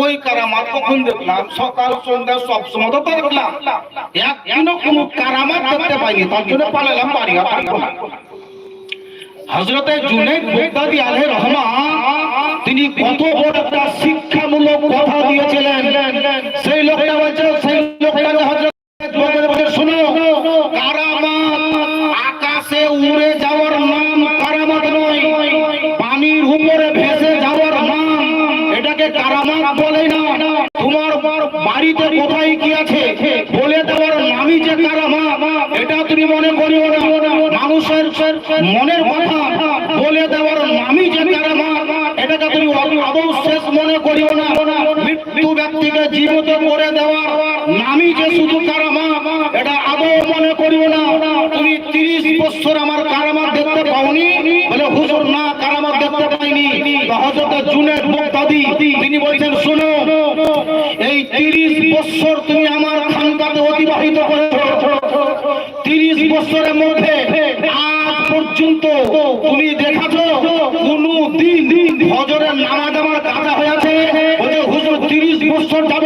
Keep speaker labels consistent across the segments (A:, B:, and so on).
A: ওই কারামাত কখন দেখলাম? সকাল সন্ধ্যা সব সময় তো দেখলাম, একদিনও কোনো কারামাত দেখতে পাইনি। তার জন্য পালালাম বাড়ি, আর থাকবো না। হযরতে জুনায়েদ বাগদাদী আলাইহির রহমা তিনি কত বড় একটা শিক্ষামূলক কথা দিয়েছিলেন। সেই লোকটা বলছে, সেই লোকটাকে হযরত বাগদাদী বলে, শোনো, কারামাত আকাশে উড়ে যাওয়ার নাম কারামাত নয়, পানির উপরে ভেসে যাওয়ার নাম, এটাকে কারামাত বলে না। তোমার বাড়িতে কোথায় কি আছে বলে দেওয়ার নামই যে কারামাত, এটা তুমি মনে করিও না। মানুষের মনের কথা বলে দেওয়ার নামই যে কারামাত, এটাকে তুমি আদৌ শেষ মনে করিও না। মৃত্যু ব্যক্তিকে জীবিত করে দেওয়ার নামই যে শুধু কারামাত, এটা আদৌ মনে করিও না। তুমি 30 বছর আমার কারামাত দেখতে পাওনি? বলে হুজুর না, কারামাত দেখতে পাইনি। হযরত জুনায়েদ বাগদাদী তিনি বলছেন, শোনো, এই 30 বছর তুমি আমার খানকাতে অতিবাহিত করেছো, 30 বছরের মধ্যে আজ পর্যন্ত তুমি দেখাছো কোন দিন ফজরের নামাজ আমার কাজা হয়েছে? বলে হুজুর 30 বছর যাব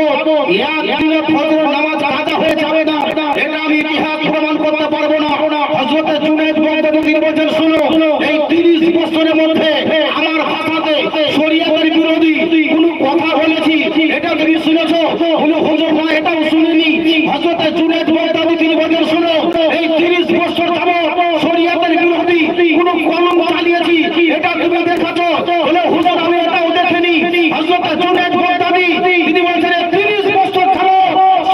A: একদিনে ফজরের নামাজ কাজা হয়ে যাবে না, এটা আমি ইতিহাস প্রমাণ করতে পারবো না। হযরত জুনায়েদ বাগদাদী তিনি বলছেন, শোনো, এই 30 বছরের মধ্যে আমার ভাষাতে শরীয়তের বিরোধী কোনো কথা বলেছি, এটা তুমি শুনেছো? বলে হুজুর না, এটাও শুনিনি। হযরত জুনায়েদ বাগদাদী তিনি বলেন, শোনো, এই 30 বছর যাব শরীয়তের বিরোধী কোনো কলম চালিয়েছি, এটা তুমি দেখাছো? বলে হুজুর আমি এটাও দেখিনি। হযরত জুনায়েদ বাগদাদী তিনি বলছেন, 30 বছর যাব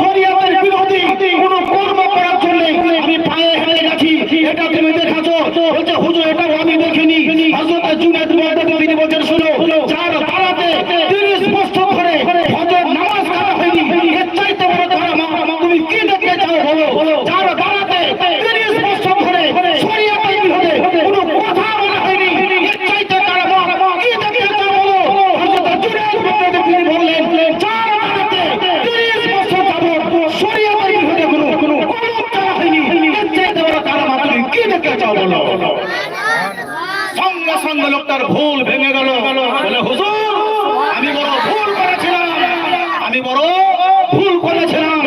A: শরীয়তের বিরোধী কোনো কর্ম করার জন্য আমি পায়ে হেঁটে গেছি, এটা তুমি দেখাছো? বলছে হুজুর এটাও আমি দেখিনি। হযরত জুনায়েদ বাগদাদী তিনি বলছেন, শোনো, যার বাড়াতে 30 বছর ধরে ফজর নামাজ কাজা হয়নি, এর চাইতে বড় কারামাত তুমি কি দেখতে চাও বলো? যার বাড়াতে 30 বছর ধরে শরীয়তের বিরুদ্ধে কোনো কথা বলা হয়নি, এর চাইতে কারামাত কি দেখতে চাও বলো? হযরত জুনায়েদ বাগদাদী তিনি বললেন, যার বাড়াতে 30 বছর যাবত শরীয়তের বিরুদ্ধে কোনো কলম চালা হয়নি, এর চাইতে বড় কারামাত তুমি কি দেখতে চাও বলো? সঙ্গে সঙ্গে লোকটার ভুল ভেঙে গেল। বলে হুজুর আমি বড় ভুল করেছিলাম, আমি বড় ভুল করেছিলাম।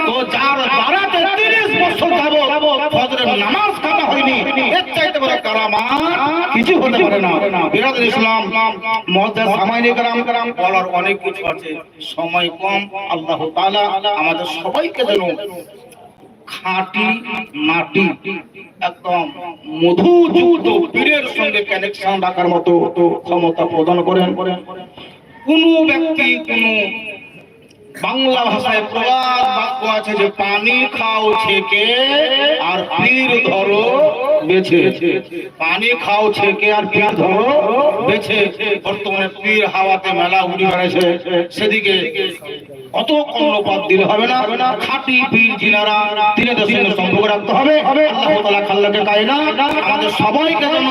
A: তো যার দ্বারাতে 30 বছর যাব ফজরের নামাজ কাজা হয়নি, এর চাইতে বড় কারামাত কিছু হতে পারে না। বিরাদর ইসলাম মুআজ্জাজ সামাইনে کرام বলার অনেক কিছু আছে, সময় কম। আল্লাহ তাআলা আমাদের সবাইকে যেন খাঁটি মাটি একদম মধুযুক্ত পীরের সঙ্গে কানেকশন রাখার মতো ক্ষমতা প্রদান করেন। কোন ব্যক্তি কোন বাংলা ভাষায় প্রবাদ বাক্য আছে যে পানি খাও ছেকে আর পীর ধরো বেছে। পানি খাও ছেকে আর পীর ধরো বেছে। বর্তমানে পীর হাওয়াতে মেলা উড়ে বেড়াচ্ছে, সেদিকে অত কর্ণপাত দিলে হবে না। খাঁটি পীর যিনারা তিনাদের সঙ্গে সম্পর্ক রাখতে হবে। আল্লাহ তাআলা খাল্লাকে কায়না আমাদের সবাইকে যেন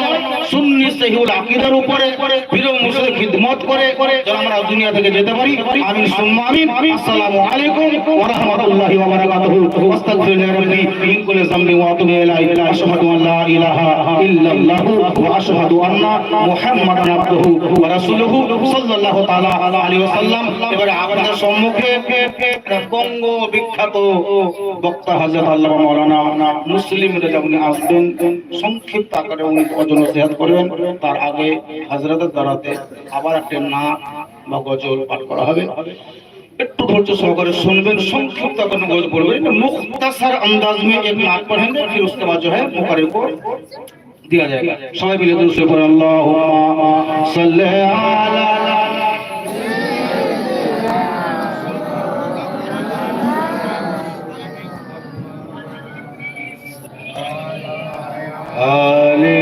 A: সুন্নি সহিহুল আকীদার উপরে পীর ও মুর্শিদের খিদমত করে যেন আমরা দুনিয়া থেকে যেতে পারি। আমিন সুম্মা আমিন। আসসালামু আলাইকুম ওয়া রাহমাতুল্লাহি ওয়া বারাকাতুহু। আস্তাগফিরুল্লাহ রাব্বি মিন কুল্লি যামবি ওয়া আতুবু ইলাইহি। আশহাদু আল লা ইলাহা ইল্লাল্লাহু ওয়া আশহাদু আন্না মুহাম্মাদান আবদুহু ওয়া রাসূলুহু সাল্লাল্লাহু তাআলা আলাইহি ওয়াসাল্লাম। এবারে আপনাদের সম্মুখে বঙ্গ বিখ্যাত বক্তা হযরত আল্লামা মাওলানা মুসলিম রেজা উনি আসবেন, সংক্ষিপ্ত আকারে উনি ওজন নসিহত করবেন। তার আগে হযরতের দ্বারাতে আবার একটা নাত বা গজল পাঠ করা হবে, একটু ধৈর্য সহকারে শুনবেন। संक्षिप्त गजल बोलबे, मुख्तसर अंदाज में एक नात पढ़ेंगे, फिर उसके बाद जो है मुकर्रिर को दिया जाएगा। सभी मिले दुरूद से पढ़ें, अल्लाहुम्मा सल्ली अला आले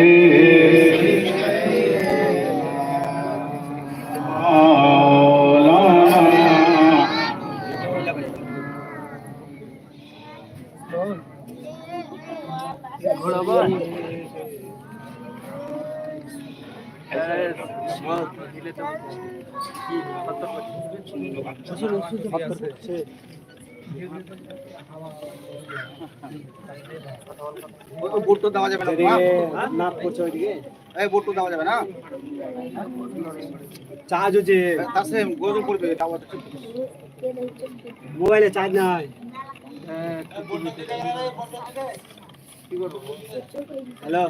A: বুট তো দেওয়া যাবে না, নাক করছে ওইদিকে, এই বুট তো দেওয়া যাবে না, চার্জ হচ্ছে তাসে গরম করবে, মোবাইলে চার্জ নাই। हेलो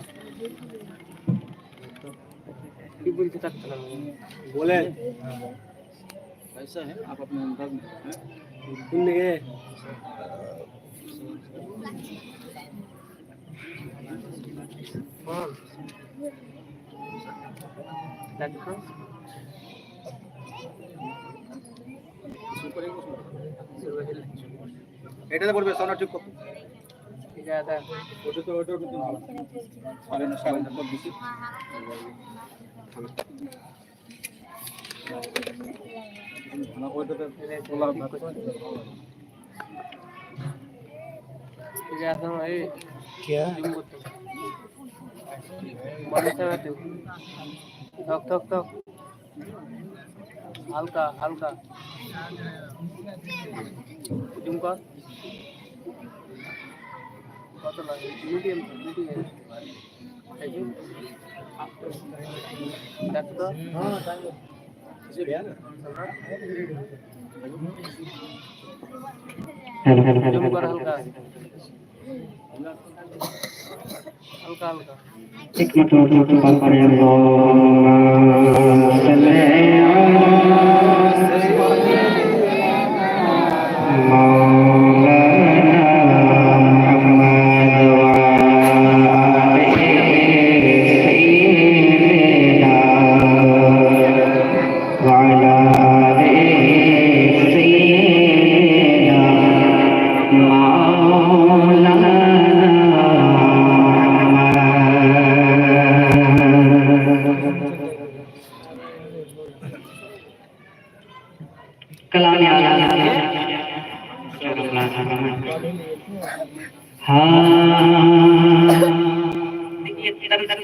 A: बोले कैसा है आप अपने अंदाज में सुनने के এটা বলবে সোনা ঠিক কত ঠিক আছে ওটা তো সাড়ে না তো বেশি না ওটা তো তোলা ঠিক আছে ভাই क्या बड़े से बैठो ठक ठक ठक हल्का हल्का जूम कर কত লাগে মিডিয়াম মিডিয়াম দেখো হ্যাঁ তাই इसे गया ना जूम कर हल्का हल्का हल्का एक मिनट बात कर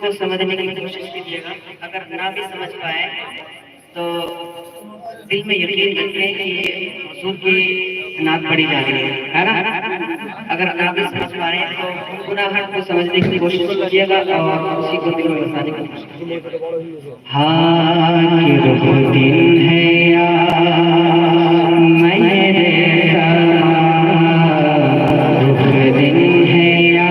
A: को समझने की कोशिश कीजिएगा। अगर ना भी समझ पाए तो दिल में यकीन रखें कि हुजूर की नात पढ़ी जा रही है ना। अगर ना भी समझ पाए तो गुनाहगार को समझने की कोशिश कीजिएगा और उसी को दिल में बसाने की कोशिश कीजिएगा। हाँ कि दिन है या मेरे दिन है या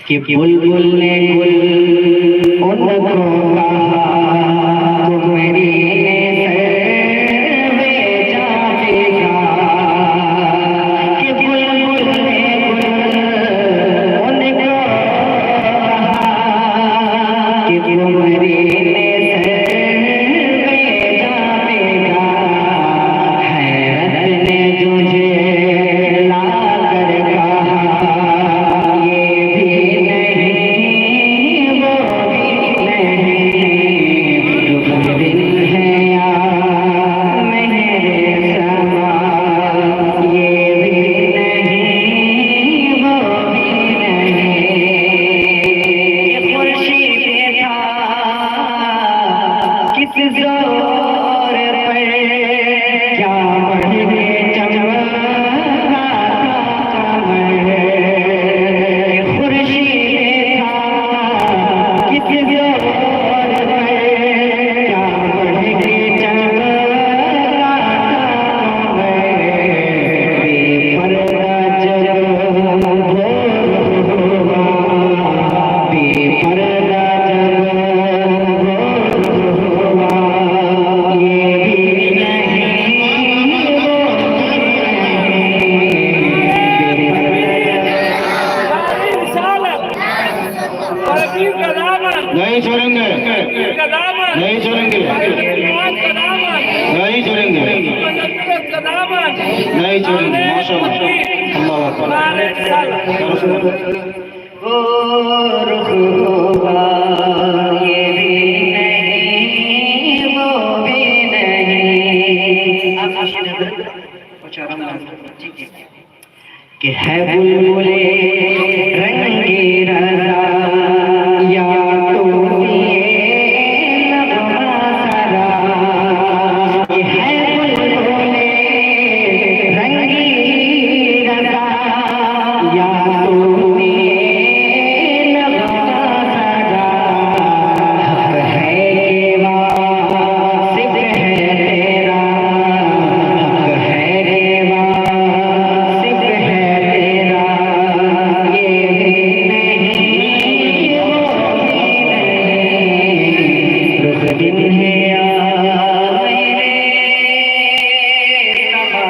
A: कि बुलबुल ने गुल उनको कहा तो मेरी कि बुलबुल ने गुल उनको कहा कि वो मेरी वो नहीं छोड़ेंगे, नहीं छोड़ेंगे, नहीं छोड़ेंगे, नहीं छोड़ेंगे। माशाअल्लाह, और होगा ये भी नहीं वो भी नहीं। कुछ आराम कि है बुलबुले रंगी रजा या तो ये नगमा सरा। कि है बुलबुले रंगी रजा या तो ये नगमा सरा। हक है के वासिफ है तेरा, हक है के वासिफ है तेरा। ये भी नहीं वो भी नहीं, रुख दिन है मेरे समा।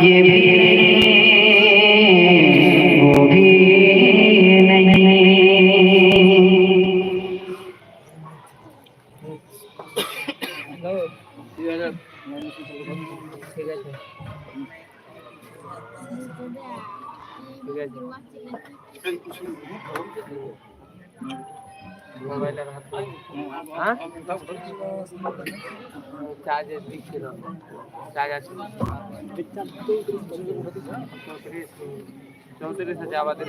A: ये भी नहीं वो भी नहीं।
B: মোবাইলের হাত হ্যাঁ চার্জের দিক ছিল চার্জ আছে 34 আছে আমাদের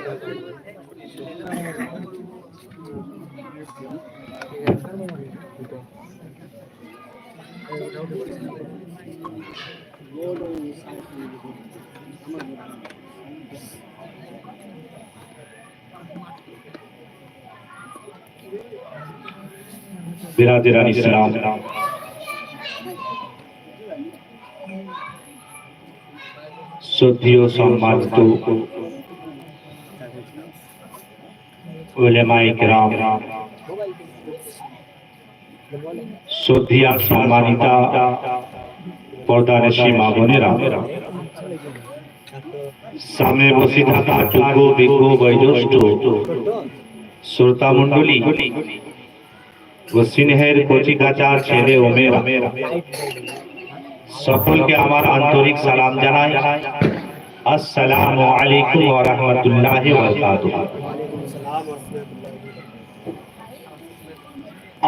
A: बिरादरान इस्लाम, শ্রদ্ধেয় সম্মানিত উলেমায়ে কেরাম, শ্রদ্ধেয়া সম্মানিতা পর্দানশী মা বোনেরা, সামনে বসে থাকা যোগ্য বিজ্ঞ বয়োজ্যেষ্ঠ শ্রোতা মণ্ডলী ও স্নেহের কচিকাঁচার ছেলে ও মেয়েরা, সকলকে আমার আন্তরিক সালাম জানাই। আসসালামু আলাইকুম ওয়া রাহমাতুল্লাহি ওয়া বারাকাতুহু।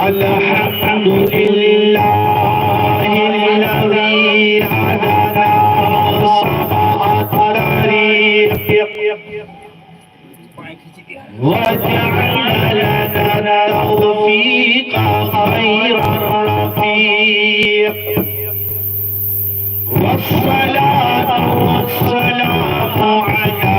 A: আলহামদুলিল্লাহিল্লাযী হাদানা সাআত তারিক وجعل لنا التوفيق خير الرفيق، والصلاة والسلام على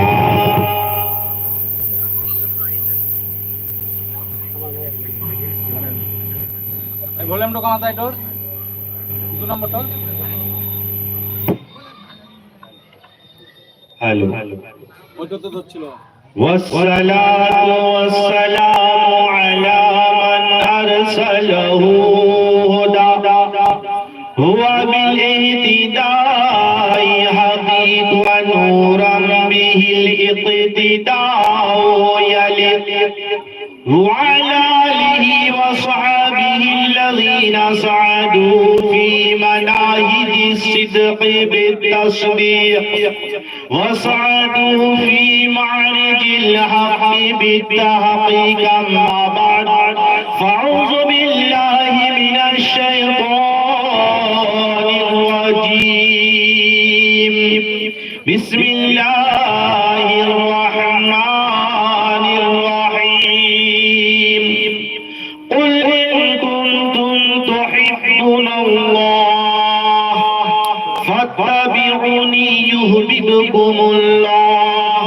B: ভলিউমটা কমাতে এটোর 2 নম্বরটা
A: হ্যালো
B: ওইটা তো ধরছিল।
A: والصلاة والسلام على من أرسله هدى هو بالاهتداء حقيق ونورا به الاقتداء يلق، وعلى آله وصحبه الذين سعدوا في مناهج الصدق بالتصديق، وصعدوا في معرج الحق بالتحقيق. أما بعد، فأعوذ بالله من الشيطان الرجيم. بسم الله الرحمن الرحيم. قل إن كنتم تحبون الله فاتبعوني يحببكم الله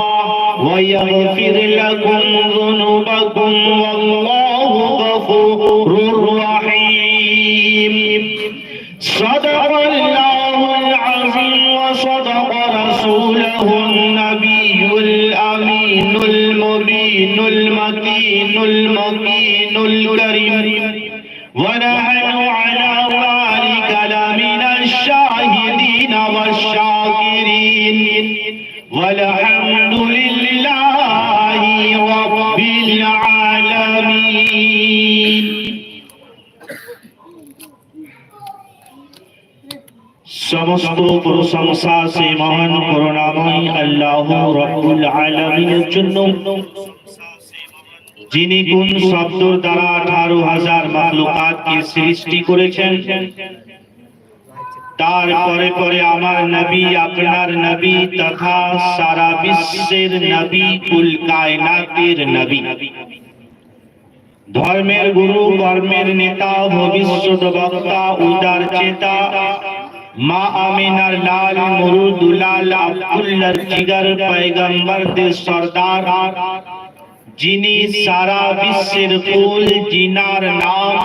A: ويغفر لكم ذنوبكم والله غفور رحيم. صدق الله العظيم وصدق رسوله النبي الأمين المبين المتين المكين الكريم، ونحن على ذلك لمن الشاهدين والشاكرين، والحمد لله
C: সমস্ত প্রশংসা সেই মহান করুণাময় আল্লাহ রাব্বুল আলামিনের জন্য, যিনি কোন শব্দের দ্বারা 18,000 মাখলুকাতকে সৃষ্টি করেছেন। তারপরে পরে আমার নবী, আপনার নবী তথা সারা বিশ্বের নবী, কুল কায়নাতের নবী, ধর্মের গুরু, কর্মের নেতা, ভবিষ্যৎ বক্তা, উদার চেতা, মা আমিনার লাল, মুরুদুলাল, আব্দুল্লাহর জিগার, পয়গম্বরদের সরদার, যিনি সারা বিশ্বের ফুল, জিনার নাম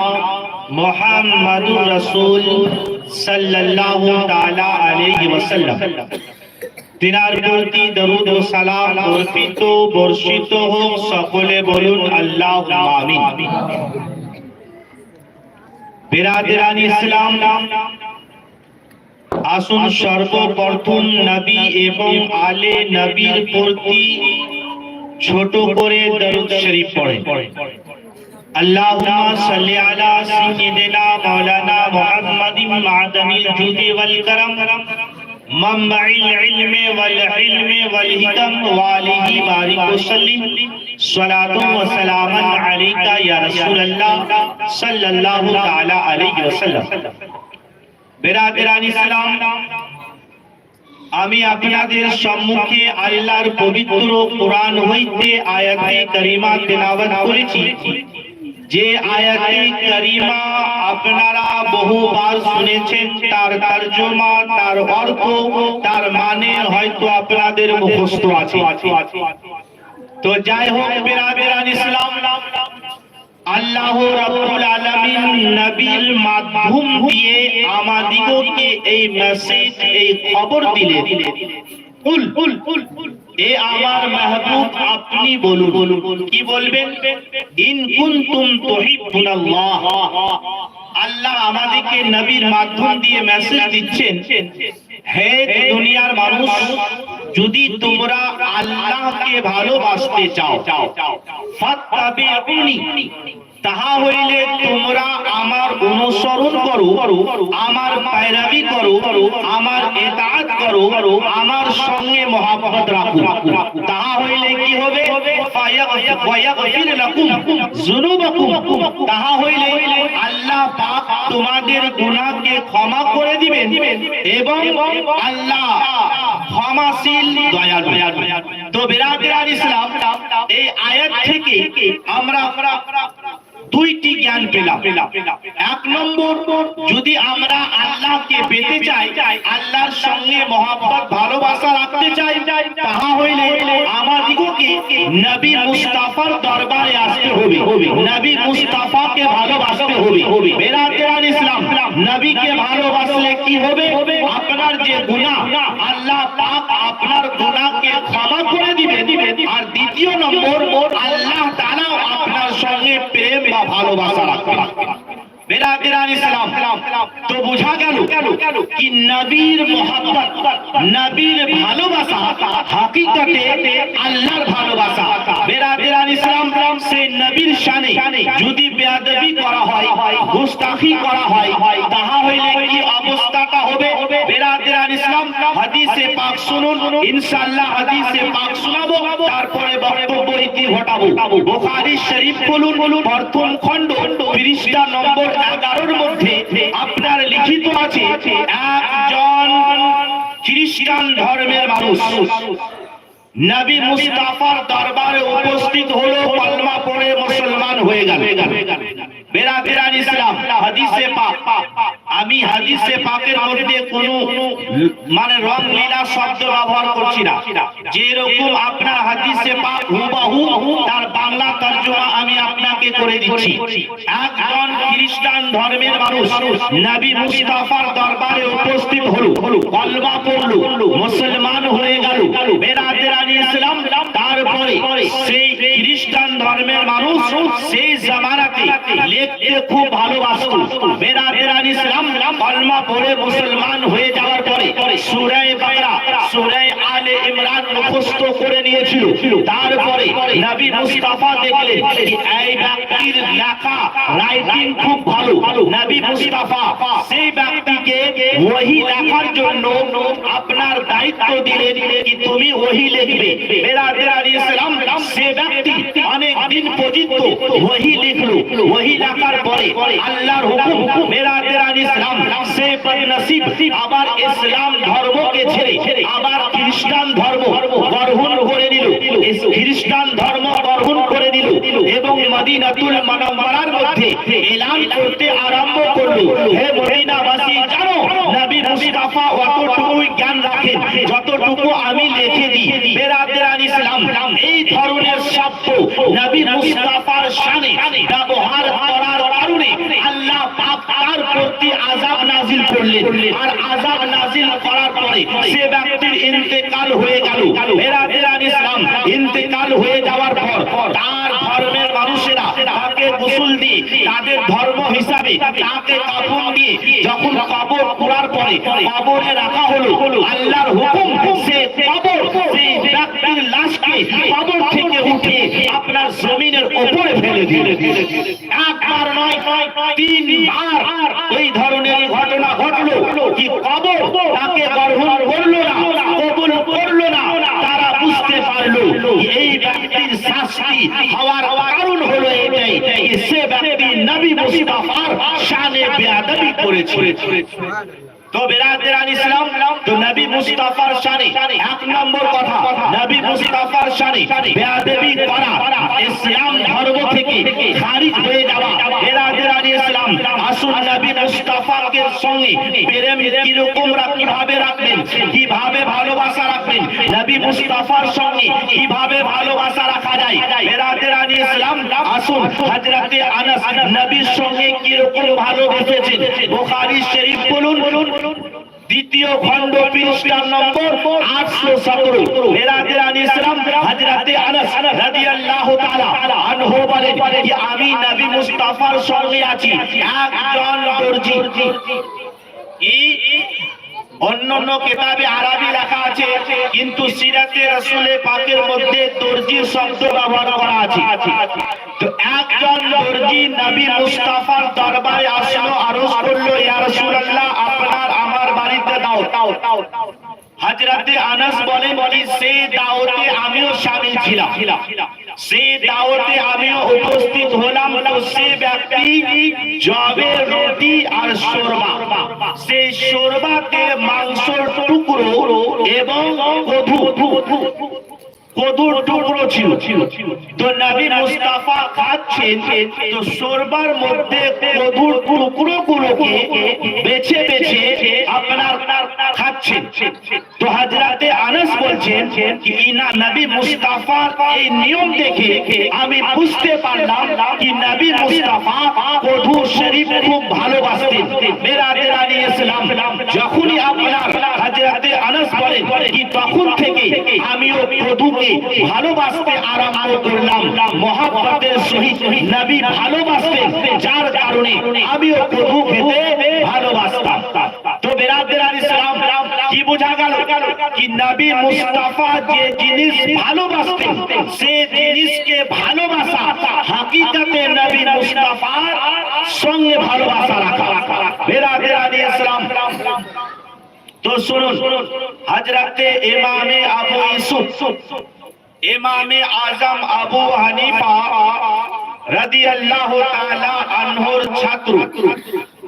C: মুহাম্মাদুর রাসূল সাল্লাল্লাহু তাআলা আলাইহি ওয়াসাল্লাম, তিনার প্রতি দরুদ ও সালাম বর্ষিত হোক। সকলে বলুন আল্লাহুম্মা আমিন। বিরাদরান ইসলাম, আসুন সর্বপ্রথম নবী এবং আলে নবীর প্রতি ছোট করে দরুদ শরীফ পড়েন। আল্লাহুম্মা সাল্লি আলা সাইয়্যিদিনা মাওলানা মুহাম্মাদিন মা'দানিল জুদি ওয়াল কারাম, মামবাইল ইলমি ওয়াল হিলমি ওয়াল হিকম, ওয়ালিহি বারিক ওয়া সাল্লিম, সালাতু ওয়া সালামান আলাইকা ইয়া রাসূলুল্লাহ সাল্লাল্লাহু তাআলা আলাইহি ওয়াসাল্লাম। বিরাদরান ইসলাম, আমি আপনাদের সম্মুখে আল্লাহর পবিত্র কোরআন হইতে আয়াতে কারিমা তেলাওয়াত করেছি। যে আয়াতে কারিমা আপনারা বহুবার শুনেছেন, তার তরজমা, তার অর্থ, তার মানে হয়তো আপনাদের মুখস্থ আছে। তো যাই হোক বিরাদরান ইসলাম, আল্লাহ রাব্বুল আলামিন নবীর মাধ্যম দিয়ে আমাদিগকে এই মেসেজ, এই খবর দিলেন, এ আমার মাহবুব আপনি বলুন। কি বলবেন? ইন কুনতুম তুহিব্বুনাল্লাহ। আল্লাহ আমাদেরকে নবীর মাধ্যম দিয়ে মেসেজ দিচ্ছেন, হে দুনিয়ার মানুষ, যদি তোমরা আল্লাহকে ভালোবাসতে চাও, ফাত্তাবিউনি, তাহা হইলে তোমরা আমার অনুসরণ করো, আমার পায়রাবি করো, আমার ইতাআত করো, আমার সঙ্গে মহব্বত রাখো। তাহা হইলে কি হবে? ফায়াগফির লাকুম যুনুবাকুম, তাহা হইলে আল্লাহ পাক তোমাদের গুনাহকে ক্ষমা করে দিবেন এবং আল্লাহ ক্ষমাশীল, দয়ালু। তো বিরাদরান ইসলাম, এই আয়াত থেকে আমরা দুইটি জ্ঞান পেলাম। এক নম্বর, যদি আমরা আল্লাহকে পেতে চাই, আল্লাহর সঙ্গে মহব্বত ভালোবাসা রাখতে চাই, তাহা হইলে আমাদিগকে নবী মুস্তাফার দরবারে আসতে হবে, নবী মুস্তাফাকে ভালোবাসতে হবে। বিরাদরান ইসলাম, নবীকে ভালোবাসলে কি হবে? আপনার যে গুনাহ, আল্লাহ পাক আপনার গুনাহকে ক্ষমা করে দিবেন। আর দ্বিতীয় নম্বর, আল্লাহ তাআলা আপনার সঙ্গে প্রেম বা ভালোবাসা রাখবেন। বিরাদরান ইসলাম, তো বোঝা গেল কি নবীর মহব্বত, নবীর ভালোবাসা হাকিকতে আল্লাহর ভালোবাসা। বিরাদরান ইসলাম, সেই নবীর শানে যদি বেয়াদবি করা হয়, গুস্তাখি করা হয়, তাহা হইলে কি অবস্থাটা হবে? বিরাদরান ইসলাম, হাদিসে পাক শুনুন, ইনশাআল্লাহ হাদিসে পাক শোনাবো, তারপরে বক্তব্য ইতি ঘটাবো। বুখারী শরীফ খুলুন, প্রথম খণ্ড পৃষ্ঠা নম্বর 11 মধ্যে আপনার লিখিত আছে, একজন খ্রিস্টান ধর্মের মানুষ নবী মুস্তাফার দরবারে উপস্থিত হলো, কলমা পড়ে মুসলমান হয়ে গেল। বিরাদরান ইসলাম, হাদিসে পাক, আমি হাদিসে পাকের মধ্যে কোনো মানে রং লীলা শব্দ ব্যবহার করছি না। যেরকম আপনার হাদিসে পাক হুবহু, তার বাংলা তরজমা আমি আপনাকে করে দিচ্ছি। একজন খ্রিস্টান ধর্মের মানুষ নবী মুস্তাফার দরবারে উপস্থিত হলো, কলমা পড়লো, মুসলমান হয়ে গেল। বিরাদরান ইসলাম, তারপরে সেই খ্রিস্টান ধর্মের মানুষ সেই জামানাতে লিখতে খুব ভালোবাসত। বেরাদেরান ইসলাম কলমা পড়ে মুসলমান হয়ে যাওয়ার পরে সূরা বাকারা, সূরা আলে ইমরান মুখস্থ করে নিয়েছিল। তারপরে নবী মুস্তাফা দেখলেন এই ব্যক্তির লেখা রাইটিং খুব ভালো। নবী মুস্তাফা সেই ব্যক্তিকে ওহী লেখার জন্য আপনার দায়িত্ব দিলেন কি তুমি ওহী লিখবে। বেরাদেরান ইসলাম সে ব্যক্তি অনেক দিন পর্যন্ত ওহী লিখলো। ওহী লেখার পরে আল্লাহর হুকুম, বেরাদেরান ইসলাম সে বদনসিব আবার ইসলাম ধর্মকে ছেড়ে আবার খ্রিস্টান ধর্ম গ্রহণ করে নিল। খ্রিস্টান ধর্ম গ্রহণ করে নিল এবং মদিনাতুল মুনাওয়ারার মধ্যে এলান করতে আরম্ভ করলো, হে মদিনাবাসী জানো নবী মুস্তাফা অতটুকু জ্ঞান রাখেন যতটুকু আমি লিখে দিই। বেরাদেরান ইসলাম এই ধরনের শব্দ নবী মুস্তাফার শানে ব্যবহার করার কারণে আল্লাহ পাক তার প্রতি আযাব নাযিল করলেন। আর আযাব নাযিল করার পরে সে ব্যক্তির ইন্তেকাল হয়ে গেল। বেরাদেরান ইসলাম ইন্তেকাল হয়ে যাওয়ার পর তার ধর্মের মানুষেরা তাকে গোসল দিয়ে তাদের ধর্ম হিসাবে তাকে কাফন দিয়ে যখন কবর খোঁড়ার পরে কবরে রাখা হলো, আল্লাহর হুকুম সে কবর সেই ব্যক্তির লাশকে কবর থেকে উঠিয়ে আপনার জমিনের উপরে ফেলে দিল। একবার নয়, তিনবার এই ধরনের ঘটনা ঘটলো কি কবর তাকে গ্রহণ করলো না, কবুল করলো না। তারা বুঝতে পারলো এই ব্যক্তির শাস্তি হওয়ার কারণ হলো এটাই যে সে ব্যক্তি নবী মুস্তাফার শানে বেয়াদবি করেছে। তো বেরাদেরান ইসলাম তো নবী মুস্তাফার শানে এক নম্বর কথা, নবী মুস্তাফার শানে বেয়াদবি করা ইসলাম ধর্ম থেকে খারিজ হয়ে যাওয়া। বেরাদেরান ইসলাম আসুন নবী মুস্তাফাকে সঙ্গে প্রেম কিরকম কিভাবে রাখবেন, কিভাবে ভালোবাসা রাখবেন, নবী মুস্তাফার সঙ্গে কিভাবে ভালোবাসা রাখা যায়। বেরাদেরান ইসলাম আসুন হযরতে আনাস নবীর সঙ্গে কিরকম ভালোবেসেছেন। বুখারী শরীফ বলুন দ্বিতীয় খণ্ড পৃষ্ঠা নম্বর 817। বেরাদেরান ইসলাম হযরতে আনাস রাদিয়াল্লাহু তাআলা আনহু বলেন যে আমি নবী মুস্তাফার সঙ্গে আছি একজন দর্জি। অন্যান্য কিতাবে আরবি লেখা আছে কিন্তু সিরাতে রাসূলে পাকের মধ্যে দর্জির শব্দ ব্যবহার করা আছে। তো একজন দর্জি নবী মুস্তাফার দরবারে আসলো, আরজ করলো ইয়া রাসূলুল্লাহ আপনার আমার বাড়িতে দাওয়াত। হযরতে আনাস বলেন কি সেই দাওয়াতে আমিও শামিল ছিলাম, সেই দাওয়াতে আমিও উপস্থিত হলাম। তো সে ব্যক্তি জবের রুটি আর শোরবা, সেই শোরবাতে মাংসের টুকরো এবং কদুর টুকরো ছিল। তো নবী মুস্তাফা খাচ্ছেন, তো শোরবার মধ্যে কদুর টুকরোগুলোকে বেছে বেছে আপনার খাচ্ছেন। তো হযরতে আনাস বলছেন কি ইনা নবী মুস্তাফার এই নিয়ম দেখে আমি বুঝতে পারলাম কি নবী মুস্তাফা কদু শরীফ খুব ভালোবাসতেন। বেরাদেরান ইসলাম যখনই আপনার হযরতে আনাস বলেন কি তখন থেকে আমিও কদুকে ভালোবাসতে আরম্ভ করলাম। মহব্বতের সহিত নবী ভালোবাসতেন, যার কারণে আমিও কদু খেতে ভালোবাসতাম। তো বেরাদেরান ইসলাম কি বোঝা গেল কি নবী মুস্তাফা যে জিনিস ভালোবাসতেন সে জিনিসকে ভালোবাসা হাকিকতে নবী মুস্তাফার সঙ্গে ভালোবাসা রাখা। বেরাদেরান ইসলাম তো শুনুন হযরতে ইমামে আবু ইউসুফ ইমামে আজম আবু হানিফা রাদিয়াল্লাহু তাআলা আনহুর ছাত্র,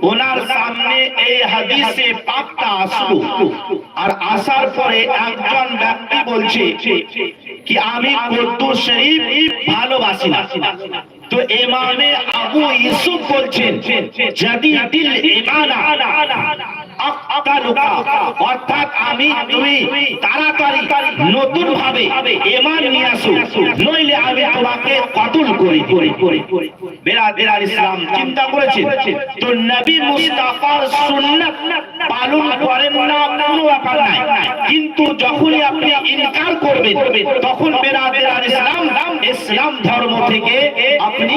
C: ওনার সামনে এই হাদিসে পাকটা আসলো। আর আসার পরে একজন ব্যক্তি বলছে কি আমি কুদ্দুস শরীফ ভালোবাসি না। তো ইমামে আবু ইউসুফ বলছেন যদি দিল ইমানা আক্তালুকা, অর্থাৎ আমি তুমি তাড়াতাড়ি নতুন ভাবে ঈমান নিয়ে আসো, নইলে আমি তোমাকে কতল করে দিব। বেরাদার ইসলাম, চিন্তা করেছেন তো নবী মুস্তাফার সুন্নাত পালন করেন না কোনো ব্যাপার নাই, কিন্তু যখনই আপনি ইনকার করবেন তখন বেরাদার ইসলাম ইসলাম ধর্ম থেকে আপনি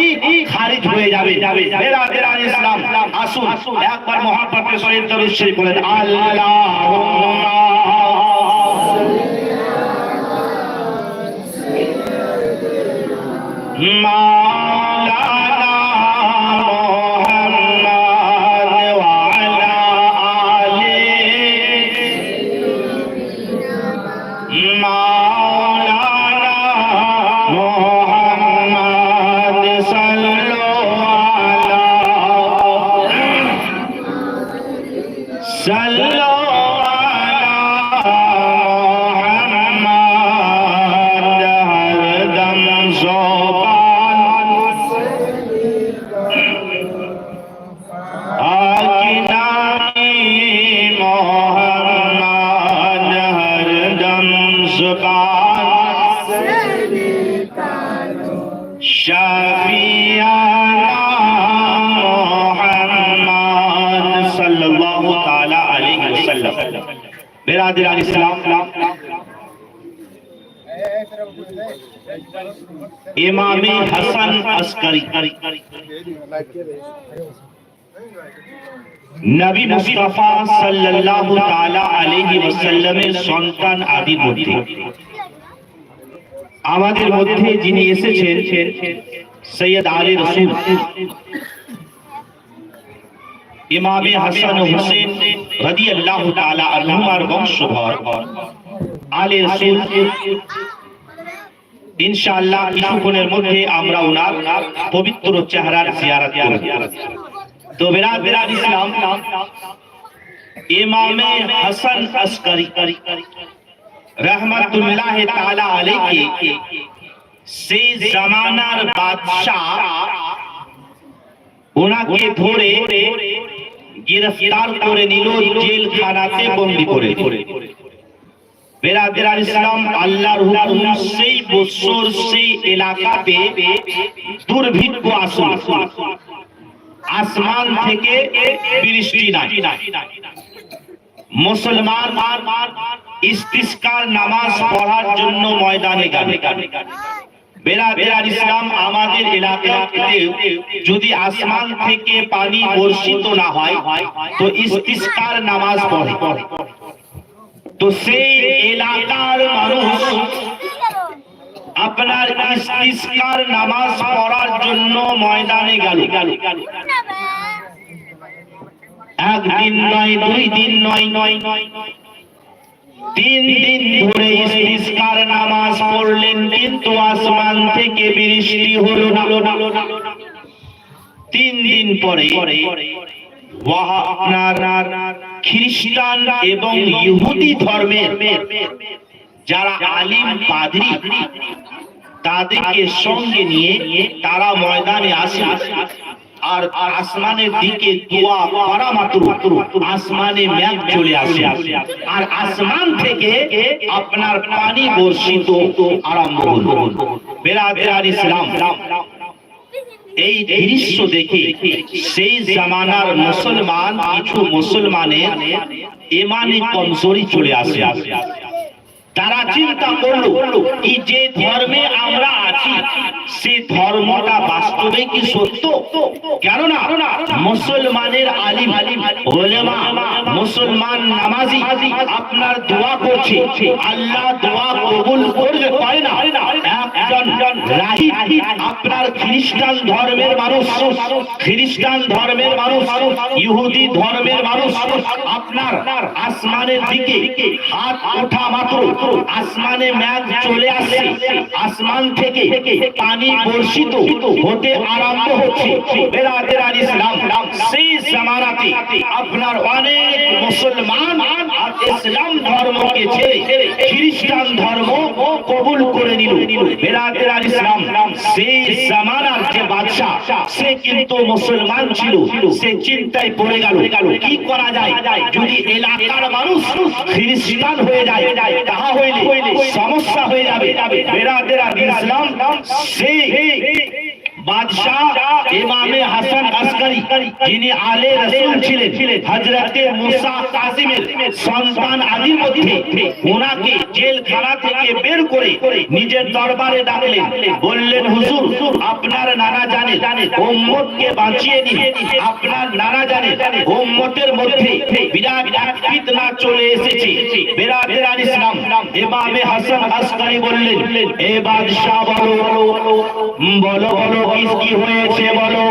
C: খারিজ হয়ে যাবেন। বেরাদার ইসলাম, আসুন একবার মুহাব্বতের সহিত দরুদ শরীফ বলেন, আল্লাহুম্মা মাওলানা মুহাম্মদ ওয়া আলা আলিহি মাওলানা মুহাম্মদ সাল্লু আলা মুহাম্মদ হরদম জবান আকিনামি মুহাম্মদ হরদম জবান শাফিয়ানা মুহাম্মদ সাল্লাল্লাহু তাআলা আলাইহি ওয়াসাল্লাম। বেরাদার ইসলাম, ইমামে হাসান আসকারি নবী মুস্তাফা সাল্লাল্লাহু তাআলা আলাইহি ওয়াসাল্লামের সন্তান আদির মধ্যে আমাদের মধ্যে যিনি এসেছেন সৈয়দ আলী রাসূল, ইমামে হাসান ও হুসেন রাদিয়াল্লাহু তাআলা আনহুমার বংশধর আলী রাসূল। ইনশাআল্লাহ কিছুক্ষণের মধ্যে আমরা ওনার পবিত্র চেহারার জিয়ারত করব। তো বেরাদার ইসলাম, ইমামে হাসান আসকারি রহমাতুল্লাহ তাআলা আলাইহি সেই জামানার বাদশা ওনাকে ধরে গ্রেফতার করে নিল, জেলখানাতে বন্দী করে। বেরাদার ইসলাম, আল্লাহর হুকুম সেই বছর সেই এলাকাতে দুর্ভিক্ষ আসল, আসমান থেকে বৃষ্টি নাই। মুসলমান ইস্তিসকার নামাজ পড়ার জন্য ময়দানে গেল। বেরাদার ইসলাম, আমাদের এলাকাতে যদি আসমান থেকে পানি বর্ষিত না হয় তো ইস্তিসকার নামাজ পড়ে। তো সেই এলাকার মানুষ আপনার ইস্তিসকার নামাজ পড়ার জন্য ময়দানে গেল। একদিন নয়, দুই দিন নয়, 3 দিন ধরে ইস্তিসকার নামাজ পড়লেন, কিন্তু আসমান থেকে বৃষ্টি হলো না। 3 দিন পরে আপনার খ্রিস্টান এবং ইহুদি ধর্মের যারা আলিম পাদ্রী তাদেরকে সঙ্গে নিয়ে তারা ময়দানে আসে, আর আসমানের দিকে দোয়া করা মাত্র আসমানে মেঘ চলে আসে, আর আসমান থেকে আপনার পানি বর্ষিত আরম্ভ হলো। বেরাদার ইসলাম, এই দৃশ্য দেখে সেই জামানার মুসলমান, কিছু মুসলমানের ইমানি কমজোরি চলে আসে। তারা চিন্তা করলো এই যে ধর্মে আমরা আছি সে ধর্মটা বাস্তবে কি সত্য? কেননা মুসলমানের আলিম উলেমা, মুসলমান নামাজি আপনার দোয়া করছে, আল্লাহ দোয়া কবুল করবে করে না। একজন রাহিব আপনার খ্রিস্টান ধর্মের মানুষ, খ্রিস্টান ধর্মের মানুষ, ইহুদি ধর্মের মানুষ আপনার আসমানের দিকে হাত ওঠা মাত্র আসমানে মেঘ চলে আসছে, আসমান থেকে পানি বর্ষিত হতে আরম্ভ হচ্ছে। বেরাদার ইসলাম, সেই জামানাতে আপনার অনেক মুসলমান আর ইসলাম ধর্মকে ছেড়ে খ্রিস্টান ধর্ম কবুল করে নিল। বেরাদের আল ইসলাম, সেই জামানার যে বাদশা সে কিন্তু মুসলমান ছিল, সে চিন্তায় পড়ে গেল কি করা যায়, যদি এলাকার মানুষ খ্রিস্টান হয়ে যায় তাহলে সমস্যা হয়ে যাবে। বেরাদের আল ইসলাম সেই বাদশাহ ইমামে হাসান আসকারী, যিনি আলে রাসূল ছিলেন, হযরতে মুসা কাসিমের সন্তান আদির মধ্যে, ওনাকে জেলখানা থেকে বের করে নিজের দরবারে ডাকলেন। বললেন, হুজুর, আপনার নানা জানেন উম্মতকে বাঁচিয়ে নিন, আপনার নানা জানেন উম্মতের মধ্যে বিরাট এক ফিতনা চলে এসেছে। বেরাদের আল ইসলাম ইমামে হাসান আসকারী বললেন, এ বাদশাহ বলো বলো কি হয়েছে বলো।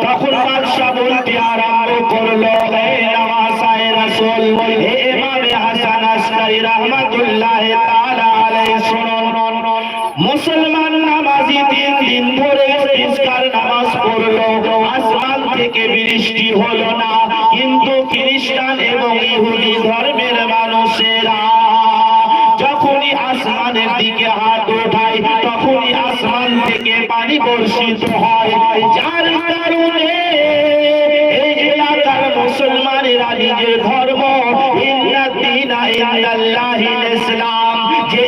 C: তখন বাদশাহ বলতে আরম্ভ করলো, হে নওয়াসায়ে রাসূল, হে ইমামে হাসান আসকারী রাহমাতুল্লাহ তাআলা আলাইহি, শুনুন, মুসলমান নামাজি 3 দিন ধরে ইফতার নামাজ পড়লো, আসমান থেকে বৃষ্টি হলো না, কিন্তু খ্রিস্টান এবং ইহুদি ধর্মের মানুষেরা যখনই আসমানের দিকে হাত ওঠায় তখনই আসমান থেকে পানি বর্ষিত হয়, যার কারণে এই এলাকার মুসলমানেরা নিজের ধর্ম ইসলাম, যে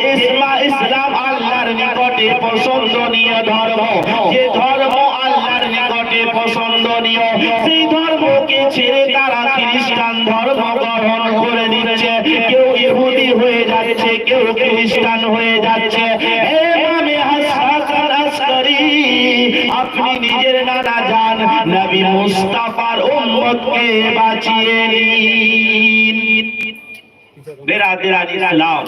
C: ইসলাম আল্লাহর নিকটে পছন্দনীয় ধর্ম, যে ধর্ম আল্লাহর নিকটে পছন্দনীয়, সেই ধর্মকে ছেড়ে তারা খ্রিস্টান ধর্ম গ্রহণ করে নিচ্ছে। কেউ ইহুদি হয়ে যাচ্ছে, কেউ খ্রিস্টান হয়ে যাচ্ছে। ইমামে হাসান আসকারী, আপনি নিজের নানা জান নবী মুস্তাফার উম্মতকে বাঁচিয়ে নিন। বেরাদের আল ইসলাম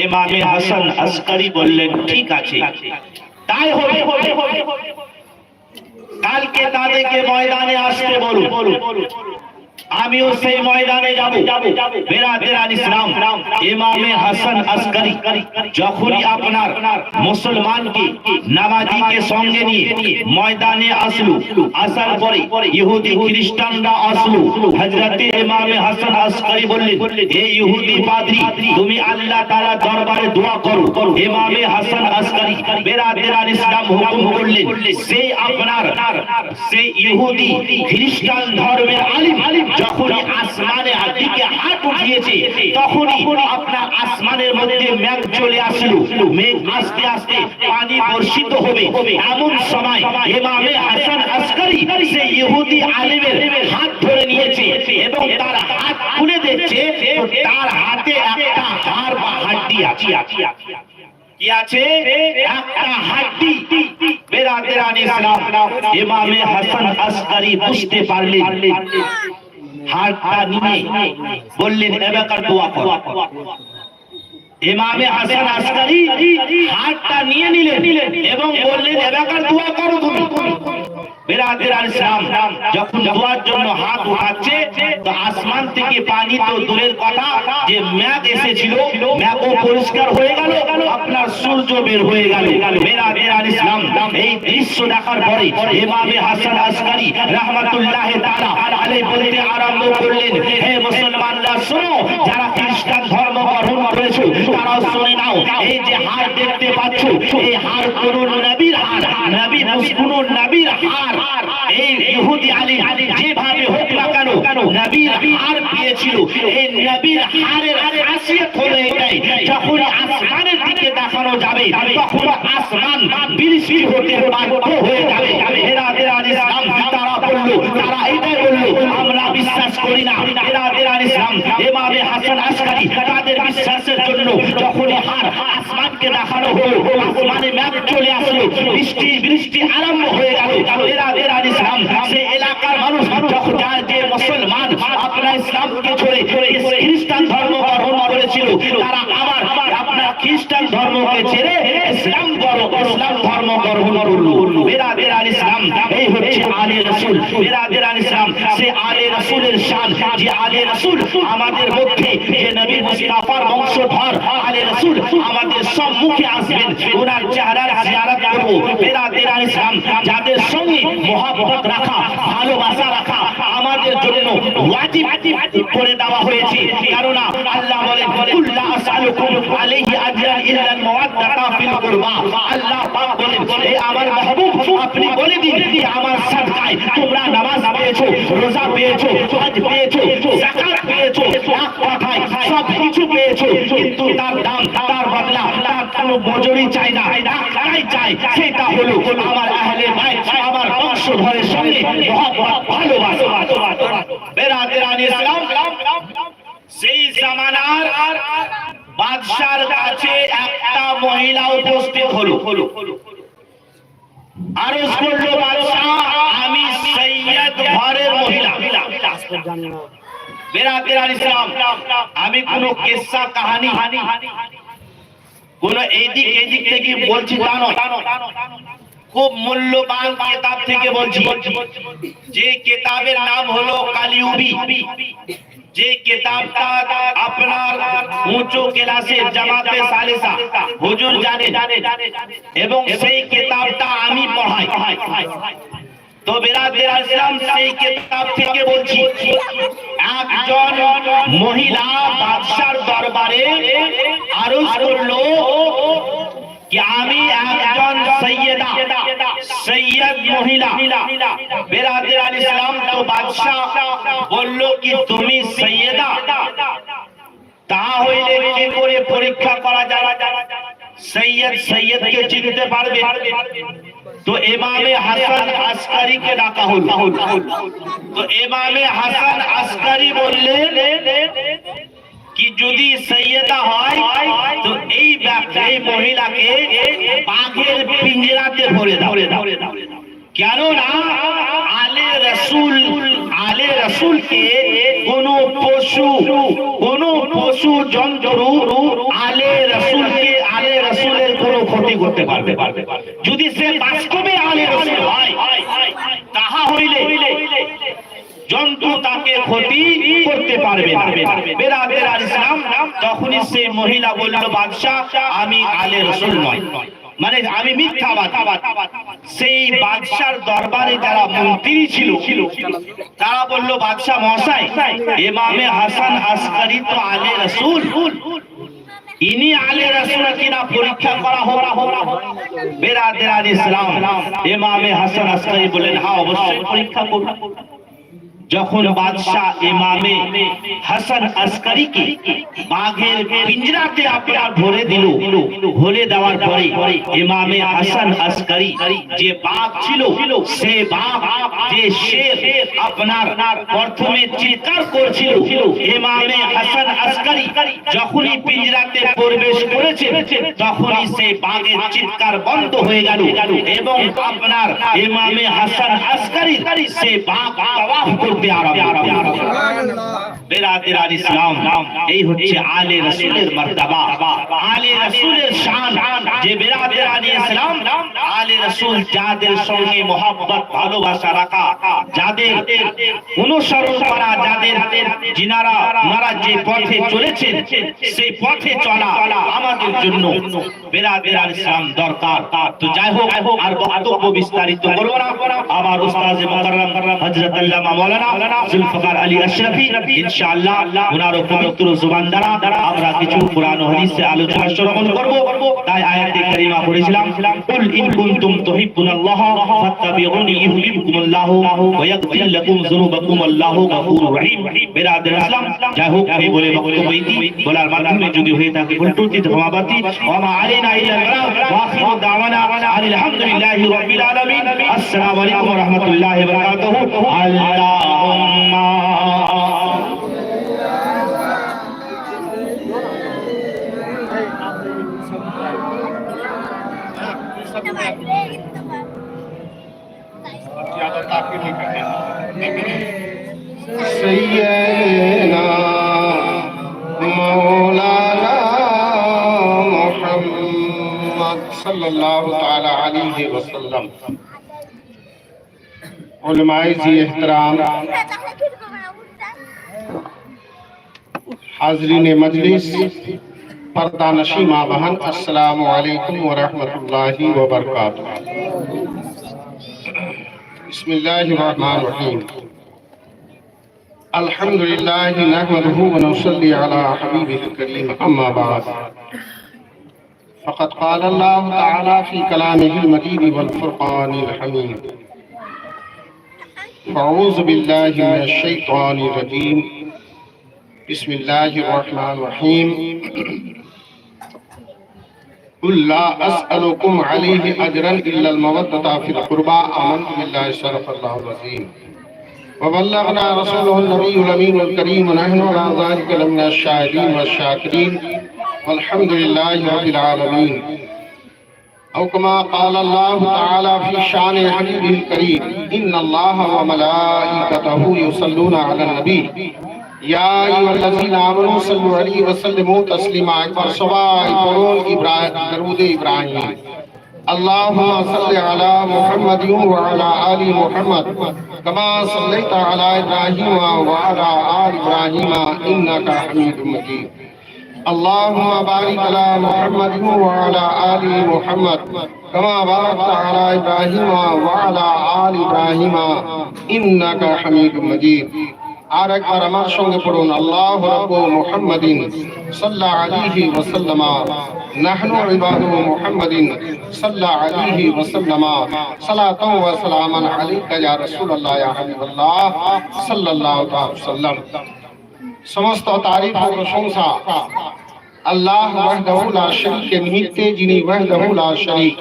C: ইমামে হাসান আসকারী বললেন, ঠিক আছে, তাই হবে, কালকে তাদেরকে ময়দানে আসতে বলুন, আমিও সেই ময়দানে যাব। বেরাদের আল ইসলাম ইমামে হাসান আসকারী যখনই আপনার মুসলমানকে নামাজিকে সঙ্গে নিয়ে ময়দানে আসলো, আসার পরে ইহুদি খ্রিস্টানরা আসলো, হযরতে ইমামে হাসান আসকারী বললেন, হে ইহুদি পাদ্রী, তুমি আল্লাহ তাআলা দরবারে দোয়া করো। ইমামে হাসান আসকারী বেরাদের আল ইসলাম হুকুম করলেন, সেই আপনার সেই ইহুদি খ্রিস্টান ধর্মের আলিম যখনই আসমানের দিকে হাত উঠিয়েছে তখনই আপনার আসমানের মধ্যে মেঘ চলে আসলো, মেঘ আস্তে আস্তে পানি বর্ষিত হবে। এমন সময় ইমামে হাসান আসকারী সেই ইহুদি আলিমের হাত ধরে নিয়েছে এবং তার হাত খুলে দিচ্ছে, তার হাতে একটা হাড় বা হাড্ডি আছে। কি আছে? একটা হাড্ডি। বেরাদের আল ইসলাম ইমামে হাসান আসকারী বুঝতে পারলেন, হাড়টা নিয়ে বললেন, এবার দোয়া করো। ইমামে হাসান আসকারী হাড়টা নিয়ে নিলেন এবং বললেন, এবার দোয়া করো তুমি। বেরাদের আল ইসলাম যখন দোয়ার জন্য হাত উঠাচ্ছে তো আসমান থেকে পানি তো দূরের কথা, যে মেঘ এসেছিল মেঘও পরিষ্কার হয়ে গেল, আপনার সূর্য বের হয়ে গেল। বেরাদের আল ইসলাম এই দৃশ্য দেখার পরে ইমামে হাসান আসকারী রাহমাতুল্লাহ তাআলা আলাইহি বলতে আরম্ভ করলেন, হে মুসলমানরা শোনো, যারা খ্রিস্টান ধর্ম গ্রহণ করেছো তারাও শুনে নাও, এই যে হাড় দেখতে পাচ্ছ, এই হাড় কোন নবীর হাড়, নবী কোন নবীর হাড়। এই ইহুদি আলিম যেভাবে হোক না কেন নবীর হাড় পেয়েছিল, এই নবীর হাড়ের খাসিয়ত হলো এটাই, যখন আসমানের দিকে দেখানো যাবে তখন আসমান বৃষ্টি হতে বাধ্য হয়ে যাবে। বেরাদের আল ইসলাম তারা বলল, তারা এটাই বলল, আমরা বিশ্বাস করি না। বেরাদের আল ইসলাম ইমামে হাসান আসকারী তাদের বিশ্বাসের জন্য যখন হাড় আসমানকে দেখানো হলো, আসমানে মেঘ চলে আসলো, বৃষ্টি আরম্ভ হয়ে গেল। বেরাদের আল ইসলাম সেই এলাকার মানুষ যখন যে মুসলমান আপনার ইসলামকে ছেড়ে খ্রিস্টান ধর্ম গ্রহণ করেছিল, তারা আবার আপনার খ্রিস্টান ধর্মকে ছেড়ে ইসলাম ধর্ম গ্রহণ করলো। বেরাদের আল ইসলাম এই হচ্ছে আলে রাসূল। বেরাদের আল ইসলাম সে আলে রাসূলের শান, যে আলে রাসূল আমাদের মধ্যে, যে নবী মুস্তাফার বংশধর আলে রাসূল আমাদের সম্মুখে আসবেন, ওনার চেহারার জিয়ারত করব। বেরাদের আল ইসলাম যাদের সঙ্গে মহব্বত রাখা, ভালোবাসা রাখা আমাদের আমাদের জন্য ওয়াজিব করে দেওয়া হয়েছে। কারণ আল্লাহ বলেন কুল লা আসআলুকুম আলাইহি আজরান ইল্লা আল মাওয়াদ্দাতা ফিল কুরবা। আল্লাহ পাক বলেন হে আমার মাহবুব আপনি বলে দিন যে আমার সাদকায় তোমরা নামাজ পেয়েছো, রোজা পেয়েছো, হজ পেয়েছো, যাকাত পেয়েছো, এক কথায় সব কিছু পেয়েছো, কিন্তু তার দাম তার বদলা তার কোনো মজুরি চাই না, একটাই চাই সেটা হলো আমার আহলে বাইত আমার বংশধরের সঙ্গে মহব্বত ভালোবাসা। বেরাদারান ইসলাম, সেই জামানার বাদশার কাছে একটা মহিলা উপস্থিত হলো, আরজ করলো বাদশাহ আমি সৈয়দ ঘরের মহিলা। বেরাদারান ইসলাম, আমি কোনো কিসসা কাহিনী কোন এদিক থেকে বলছি তা নয়, খুব মূল্যবান কিতাব থেকে বলছি, যে কিতাবের নাম হলো কালিউবি। যে কিতাবটা আপনার উঁচু ক্লাসের জামাতে সালেসা হুজুর জানেন, এবং সেই কিতাবটা আমি পড়াই। তো বেরাদারান ইসলাম, সেই কিতাব থেকে বলছি, একজন মহিলা বাদশার দরবারে আরজ করলো कि আমি একজন সৈয়দা সৈয়দ মহিলা। বেরাদারান ইসলাম, তো বাদশা বলল কি তুমি সৈয়দা, তা হইলে কি করে পরীক্ষা করা যাবে? সৈয়দ সৈয়দকে চিনতে পারবে? তো ইমামে হাসান আসকারীকে ডাকা হলো। তো ইমামে হাসান আসকারী বললেন কি যদি সৈয়দা হয় তো এই মহিলাকে বাঘের পিঞ্জরাতে ভরে দাও। কেননা আলে রসুলকে কোন পশু জন্তু আলে রসুলের কোন ক্ষতি করতে পারবে? যদি সে বাস্তবে আলে রসুল হয় তাহা হইলে জন্তু তাকে ক্ষতি করতে পারবে না। বেরাদারান ইসলাম, তখনই সেই মহিলা বলল বাদশাহ আমি আলে রসুল নয়, মানে আমি মিথ্যাবাদী। সেই বাদশার দরবারে যারা মন্ত্রী ছিল তারা বলল বাদশাহ মশাই ইমামে হাসান আসকারী তো আলে রসুল, ইনি আলে রসুল কিনা পরীক্ষা করা হোক। বেরাদারান ইসলাম, ইমামে হাসান আসকারী বলেন হ্যাঁ অবশ্যই পরীক্ষা করুন। যখন বাদশাহ ইমামে হাসান আসকারীকে বাঘের পিঞ্জরাতে আপনার ভরে দিল, ভরে দেওয়ার পরে ইমামে হাসান আসকারী যে বাঘ ছিল সে বাঘ যে শের আপনার প্রথমে চিৎকার করছিল, ইমামে হাসান আসকারী যখনই পিঞ্জরাতে প্রবেশ করেছে তখনই সেই বাঘের চিৎকার বন্ধ হয়ে গেল, এবং আপনার ইমামে হাসান আসকারী সে বাঘ তাওয়াফ করতে আরম্ভ করল। বেরাদারান ইসলাম, এই হচ্ছে আলে রসুলের মর্তবা, আলে রসুলের শান। যে বেরাদারান ইসলাম, আলে রসুল যাদের সঙ্গে মহব্বত ভালোবাসা রাখা, যাদের অনুসরণ করা, যাদের যিনারা যে পথে চলেছেন সেই পথে চলা আমাদের জন্য বেরাদারান ইসলাম দরকার। তো যাই হোক, আর বক্তব্য বিস্তারিত করব না। আমার উস্তাদ মুকাররম হযরত আল্লামা মাওলানা জুলফিকার আলী আশরাফি ইনশাআল্লাহ ওনার পবিত্র জবান দ্বারা আমরা কিছু কোরআন ও হাদিসে আলোচনা শ্রবণ করব। তাই আয়াতে কারিমা পড়েছিলাম, কুল ইন কুনতুম তুহিব্বুনাল্লাহ ফাত্তাবিউনি ইউহিব্বুকুমুল্লাহ ওয়া ইয়াগফির লাকুম যুনুবাকুম আল্লাহু গফুরুর রহিম। বেরাদারান ইসলাম, যাই হোক এই বলে বক্তব্য বলার মাধ্যমে যদি হয়ে থাকে ভুল ত্রুটি ক্ষমা প্রার্থী। ওয়া মা আলাইনা ইল্লাল বালাগ ওয়া আখিরু দাওয়ানা আলহামদুলিল্লাহি রাব্বিল আলামিন। আসসালামু আলাইকুম ওয়া রাহমাতুল্লাহি ওয়া বারাকাতুহু। আল্লাহুম্মা
A: सैयदना मौलाना मुहम्मद सल्लल्लाहु ताला अलैहि वसल्लम। उलमाए जी एहतराम, हाज़रीन मजलिस, पर्दा नशी माँ बहन, अस्सलामु अलैकुम व रहमतुल्लाहि व बरकातुहू। बिस्मिल्लाहिर रहमानिर रहीम। الحمد لله نحمده ونصلي على حبيبه الكريم أما بعد فقد قال الله تعالى في كلامه المجيد والفرقان الحميد أعوذ بالله من الشيطان الرجيم بسم الله الرحمن الرحيم قل لا أسألكم عليه أجرا إلا المودة في القربى آمنت بالله صدق الله العظيم وبلغنا رسوله النبي الأمين الكريم ونحن على ذلك لمن الشاهدين والشاكرين والحمد لله رب العالمين أو كما قال الله تعالى في شان حبيبه الكريم إن الله وملائكته يصلون على النبي يا أيها الذين آمنوا صلوا عليه وسلموا تسليما أكبر سواء قرون إبراهيم درود إبراهيم اللهم صل على محمد وعلى آل محمد كما صليت على إبراهيم وعلى آل إبراهيم إنك حميد مجيد اللهم بارك على محمد وعلى آل محمد كما باركت على إبراهيم وعلى آل إبراهيم إنك حميد مجيد আর একবার আমার সঙ্গে পড়ুন আল্লাহু রাব্বু মুহাম্মাদিন সাল্লাল্লাহু আলাইহি ওয়াসাল্লাম নাহনু ইবাদু মুহাম্মাদিন সাল্লাল্লাহু আলাইহি ওয়াসাল্লাম সালাতাও ওয়া সালামান আলাইকা ইয়া রাসূলুল্লাহ ইয়া হাবিবাল্লাহ সাল্লাল্লাহু আলাইহি ওয়াসাল্লাম সমস্ত তারিফ ও প্রশংসা আল্লাহ ওয়াহদাহু লা শারীকা নিমিত্তে যিনি ওয়াহদাহু লা শারীক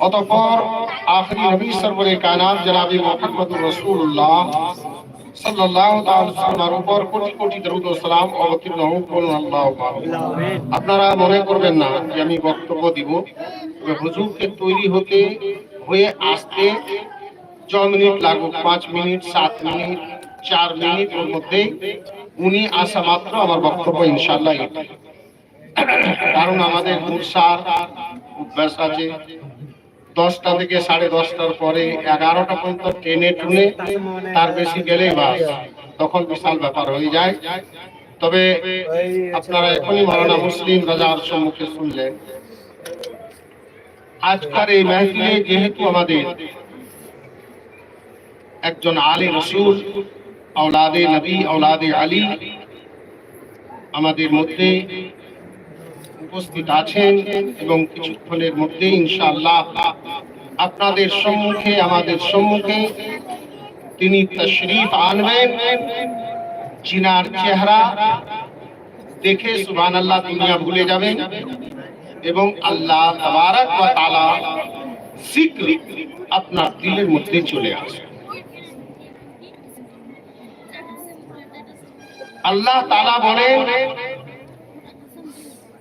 A: অতঃপর আখিরি নবী সরওয়ারে কায়নাত জনাবে মুহাম্মদুর রাসূলুল্লাহ সাল্লাল্লাহু তাআলা সাল্লামের উপর কোটি কোটি দরুদ ও সালাম অবতীর্ণ হোক বলুন আল্লাহুম্মা আমিন। আপনারা মনে করবেন না যে আমি বক্তব্য দিব, তবে হুজুরকে তৈরি হতে হয়ে আসতে 6 মিনিট লাগুক, 5 মিনিট 7 মিনিট 4 মিনিটের মধ্যে উনি আসা মাত্র আমার বক্তব্য ইনশাআল্লাহ এটাই। কারণ আমাদের মুরসার অভ্যাস আছে 10টা থেকে 10:30টার পরে 11টা পর্যন্ত ট্রেনে টুনে তার বেশি গেলেই বাস, তখন বিশাল ব্যাপার হয়ে যায়। তবে আপনারা এখনই মাওলানা মুসলিম রাজার সম্মুখে শুনলেন। আজকের এই মাহফিলে যেহেতু আমাদের একজন আলে রাসূল আওলাদে নবী আওলাদে আলী আমাদের মধ্যে উপস্থিত আছেন এবং কিছুক্ষণের মধ্যে ইনশাআল্লাহ আপনাদের সম্মুখে আমাদের সম্মুখে তিনি তশরীফ আনবেন, জিনার চেহারা দেখে সুবহানাল্লাহ দুনিয়া ভুলে যাবেন এবং আল্লাহ তাবারক ওয়া তাআলা জিক্র আপনার দিলের মধ্যে চলে আসবে। আল্লাহ তাআলা বলেন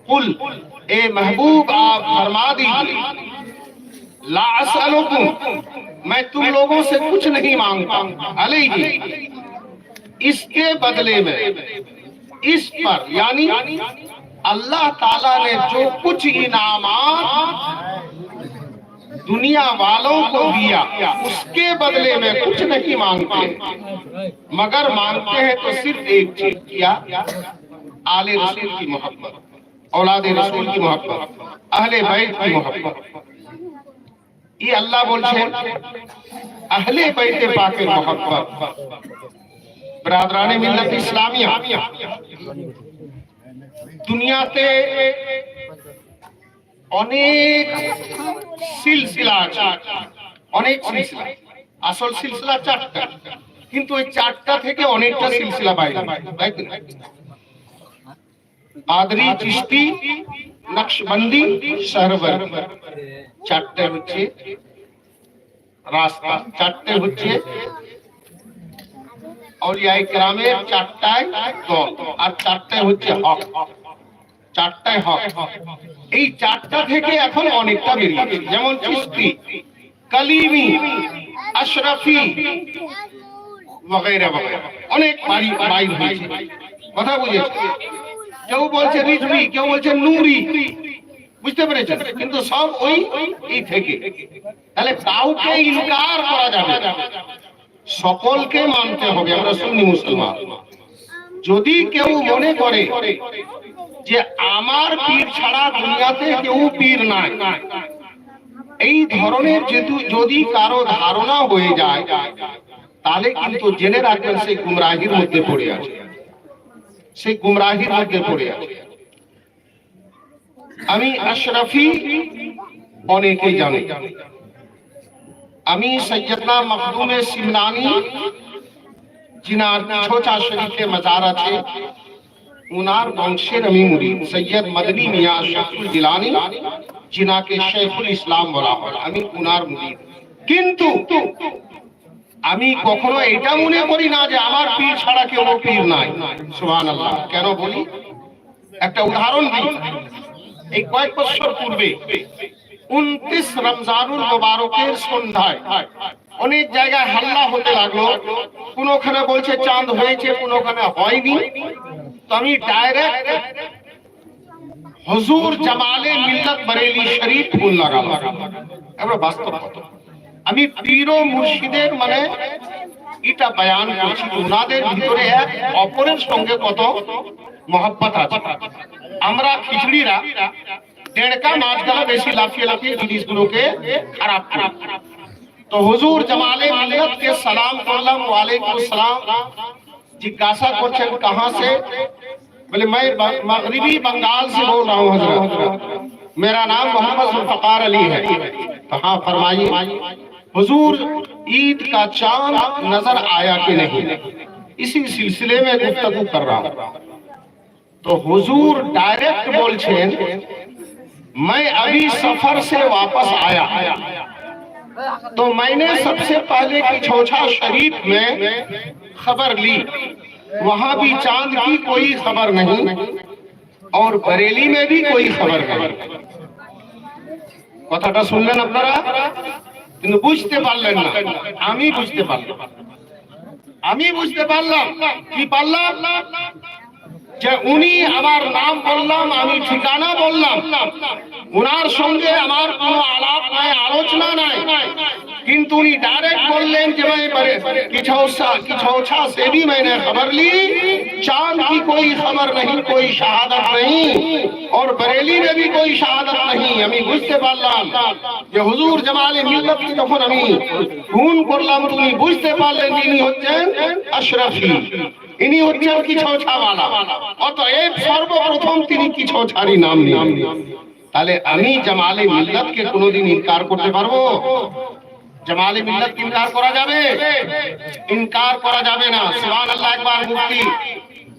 A: कुल ए महबूब आप फरमा दीजिए ला असअलुकुम, मैं तुम लोगों से कुछ नहीं मांगता, अलैहि इसके बदले में, इस पर यानी अल्लाह ताला ने जो कुछ इनामात दुनिया वालों को दिया उसके बदले में कुछ नहीं मांगते, मगर मांगते हैं तो सिर्फ एक चीज, क्या? आले रसूल की मोहब्बत, औलाद रसूल की मोहब्बत, अहले बैत की मोहब्बत। ये अल्लाह बोलছেন अहले बैत पाकेর मोहब्बत। ब्रादराने मिल्लत इस्लामिया দুনিয়াতে অনেক সিলসিলা আছে, অনেক সিলসিলা। আসল সিলসিলা 4টা, কিন্তু এই 4টা থেকে অনেকটা সিলসিলা বাইরে, তাই কি না? आदरी चिश्ती नक्शबंदी सरवर 4টে হচ্ছে রাস্তা, 4টে হচ্ছে আউলিয়ায়ে কেরামের 4টায় দল, আর 4টায় হচ্ছে হক, 4টায় হক। এই 4টা থেকে এখন অনেকটা বেরিয়েছে, যেমন চিশতি, কালিমি, আশরাফি वगैरह वगैरह অনেক বাইর হয়েছে। কথা বুঝেছেন? কেউ বলছে রিজভি, কেউ বলছে নূরি, বুঝতে পেরেছেন? কিন্তু সব ওই এই থেকে। তাহলে কাউকে ইনকার করা যাবে না, সকলকে মানতে হবে। আমরা সুন্নি মুসলমান। যদি কেউ মনে করে যে আমার পীর ছাড়া দুনিয়াতে কেউ পীর নাই, এই ধরনের যদি কারো ধারণা হয়ে যায়, তাহলে কিন্তু জেনে রাখবেন সেই গুমরাহির মধ্যে পড়ে আছে, সেই গুমরাহির মধ্যে পড়ে আছে। আমি আশরাফি অনেকেই জানে, আমি সৈয়দনা মখদুমে সিমনানি জিনার ছোটা শরীফে মাজার আছে, উনার বংশের আমি মুরিদ সৈয়দ মদনী মিয়াঁ শফিউল জিলানী জিনাকে শেখুল ইসলাম বলা হয়, আমি উনার মুরিদ। কিন্তু আমি কখনো এটা মনে করি না যে আমার পীর ছাড়া কেউ পীর নাই। সুবহানাল্লাহ। কেন বলি? একটা উদাহরণ দিই। এই কয়েক বছর পূর্বে 29 রমজানুল মুবারকের সন্ধ্যায় অনেক জায়গায় হাল্লা হতে লাগলো, কোনখানে বলছে চাঁদ হয়েছে, কোনখানে হয়নি। তো আমি ডাইরেক্ট হুজুর জামালে মিল্লাত বরেলি শরীফ ফুল লাগালাম। এবার বাস্তব কথা, আমি পীর ও মুর্শিদের মানে এটা বয়ান করছি, ওনাদের ভিতরে এক অপরের সঙ্গে কত মহব্বত আছে। আমরা খিচড়িরা দেড়কা মাছ গলা বেশি লাফিয়ে লাফিয়ে জিনিসগুলোকে খারাপ করি। তো হুজুর জামালে মিল্লাত কে সালাম করলাম, ওয়ালাইকুম আসসালাম। जिज्ञासा করছেন कहां से? बोले मैं मगरिबी बंगाल से बोल रहा हूं हजरत, मेरा नाम मोहम्मद जुल्फकार अली है। तो हाँ फरमाइए। हुजूर ईद का चांद नजर आया कि नहीं, इसी सिलसिले में गुफ्तगू कर रहा हूं। तो हुजूर डायरेक्ट बोलছেন मैं अभी सफर से वापस आया, तो मैंने सबसे पहले की छोछा शरीफ में खबर ली, वहां भी चांद की कोई खबर नहीं और बरेली में भी कोई खबर नहीं। কথাটা শুনলেন আপনারা, কিন্তু বুঝতে পারলেন না। আমি বুঝতে পারলাম, আমি বুঝতে পারলাম। কি পারলাম? যে উনি আমার নাম বললাম, আমি ঠিকানা বললাম, উনার সঙ্গে আমার কোনো আলাপ নাই, আলোচনা নাই, কিন্তু উনি डायरेक्ट बोललें कि मैं किछौछा से भी मैंने खबर ली, चांद की कोई खबर नहीं, कोई शहादत नहीं और बरेली में भी कोई शहादत नहीं। আমি বুঝতে পারলাম যে হুজুর জামালে মিল্লাত কি যখন আমি ফোন করলাম, তুমি বুঝতে পারলেন ইনি হচ্ছেন আশরাফি, ইনি হচ্ছেন কিছৌছাওয়ালা। অতএব সর্বপ্রথম তিনি কিছৌছারি নাম নিলেন। তাহলে আমি জামালে মিল্লাতকে কোনোদিন ইনকার করতে পারবো? জামালে মিল্লাত ইনকার করা যাবে? ইনকার করা যাবে না। সুবহানাল্লাহ। একবার মুফতি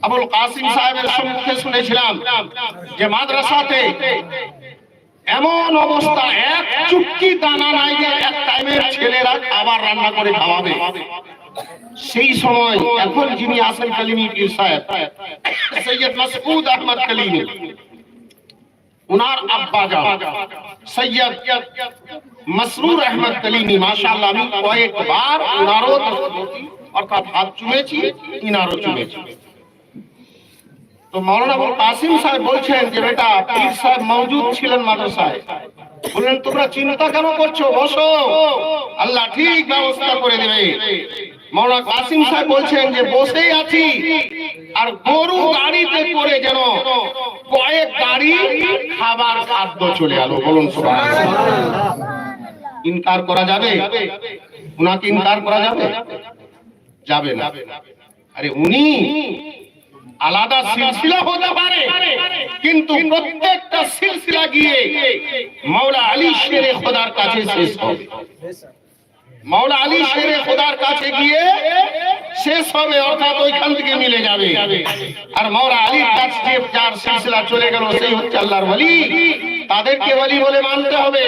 A: আবুল কাসিম সাহেবের সম্মুখে শুনেছিলাম যে মাদ্রাসাতে এমন অবস্থা, এক চুটকি দানা নাই যে এক টাইমের ছেলেরা খাবার রান্না করে খাওয়াবে। সেই সময় এখন যিনি আছেন কালিমি পীর সাহেব সৈয়দ মাসউদ আহমদ কালিমি, উনার আব্বা জান সৈয়দ মসরুর আহমদ কালিমি, মাশাআল্লাহ আমি কয়েকবার উনারও অর্থাৎ হাত চুমেছি, ইনারও চুমেছি। তো মাওলানা আবুল কাসিম সাহেব বলছেন যে বেটা পীর সাহেব মওজুদ ছিলেন মাদ্রাসায়, বললেন তোমরা চিন্তা কেন করছো, বসো, আল্লাহ ঠিক ব্যবস্থা করে দেবে। মাওলানা কাসিম সাহেব বলছেন যে বসেই আছি আর গরু গাড়িতে করে যেন কয়েক গাড়ি খাবার খাদ্য চলে এলো। বলুন সুবহানাল্লাহ। ইনকার করা যাবে? উনাকে ইনকার করা যাবে? যাবে না। আরে উনি আলাদা সিলসিলা হতে পারে, কিন্তু প্রত্যেকটা সিলসিলা গিয়ে মাওলা আলী শেরে খোদার কাছে শেষ হবে। মাওলা আলী শেরে খোদার কাছে গিয়ে শেষ হবে, অর্থাৎ ওইখান থেকে মিলে যাবে। আর মাওলা আলীর কাছে যার সিলসিলা চলে গেল সেই হচ্ছে আল্লাহর ওলি, তাদেরকে ওলি বলে মানতে হবে।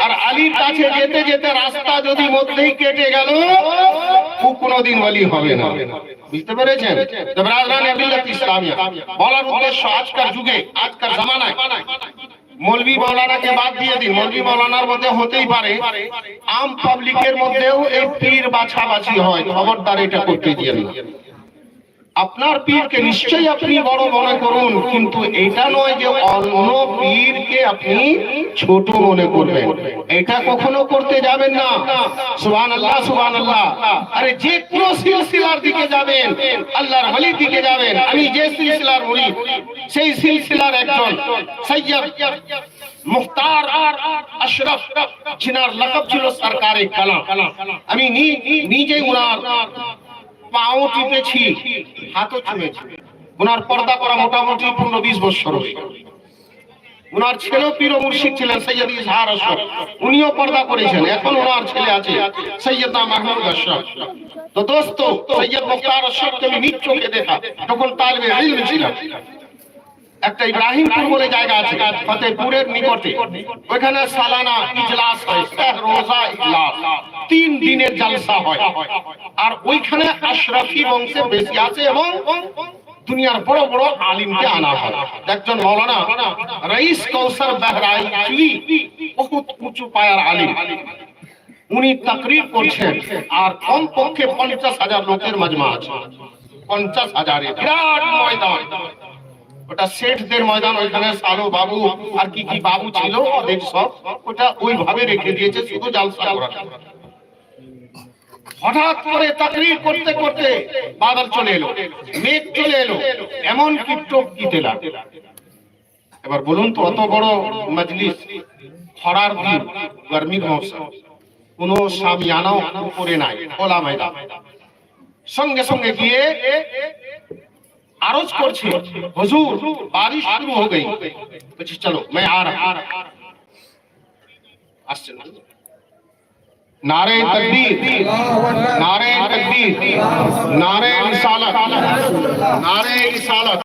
A: আর আলীর কাছে যেতে যেতে রাস্তা যদি মধ্যেই কেটে গেল, ও কোনোদিন ওলি হবে না। বুঝতে পেরেছেন? তো ব্রাদারান মিল্লাত ইসলামিয়া বলার উদ্দেশ্য আজকের যুগে, আজকের জামানায় মৌলভী মাওলানাকে বাদ দিয়ে দিন, মৌলভী মাওলানার মধ্যে হতেই পারে আম পাবলিকের মধ্যেও এই পীর বাছাবাছি হয়, খবরদার এটা করতে দিয়েন না। আপনার পীরকে নিশ্চয়ই আপনি বড় মনে করুন, কিন্তু এটা নয় যে অন্য পীরকে আপনি ছোট মনে করবেন, এটা কখনো করতে যাবেন না। সুবহানাল্লাহ, সুবহানাল্লাহ। আরে যে কোনো সিলসিলার দিকে যাবেন, আল্লাহর ওলির দিকে যাবেন। আমি যে সিলসিলার মুরিদ, সেই সিলসিলার একজন সৈয়দ
D: মুখতার আশরাফ, যিনার লকব ছিল সরকারে কালাম। আমি নিজে উনার পাও টিপেছি, হাতও ছুঁয়েছি। উনার পর্দা করা মোটামুটি 15-20 বছর হয়ে গেল। উনার ছেলে পীর ও মুর্শিদ ছিলেন সৈয়দ ইজহার আশরাফ, উনিও পর্দা করেছেন। এখন ওনার ছেলে আছে সৈয়দনা মাহমুদ আশরাফ। তো দোস্ত, সৈয়দ মুখতার আশরাফকে আমি নিজ চোখে দেখা যখন তালিবে ইলম ছিলাম। একটা ইব্রাহিমপুর বলে জায়গা আছে ফতেপুরের নিকটে, ওখানে সালানা ইজলাস হয়, রোজা ইজলাস, 3 দিনের জলসা হয়। আর ওইখানে আশরাফি বংশে বেশি আছে এবং দুনিয়ার বড় বড় আলিমকে আনা হয়। একজন মাওলানা রইস কৌসর বহরাইচি, বহুত উঁচু পায়ার আলিম, উনি তাকরীর করছেন। আর কমপক্ষে 50,000 লোকের মাজমা আছে, 50,000 বিরাট ময়দান। ওটা শেঠদের ময়দান, ওইখানে সালো বাবু আর কি কি বাবু ছিল ওদের সব ওটা ওইভাবে রেখে দিয়েছে শুধু জালসা করার। হঠাৎ করে তাকরীর করতে করতে বাদল চলে এলো, মেঘ চলে এলো, এমন কি টপকিতে লাগলো। এবার বলুন তো, অত বড় মজলিস, খরার দিন, গরমির মৌসুম, কোনো সামিয়ানাও উপরে নাই, খোলা ময়দান। সঙ্গে সঙ্গে গিয়ে आरोज करछे, हुजूर बारिश शुरू हो गई। बच्चे चलो मैं आ रहा। नारे तकबीर, नारे तकबीर, नारे रिसालत, नारे रिसालत।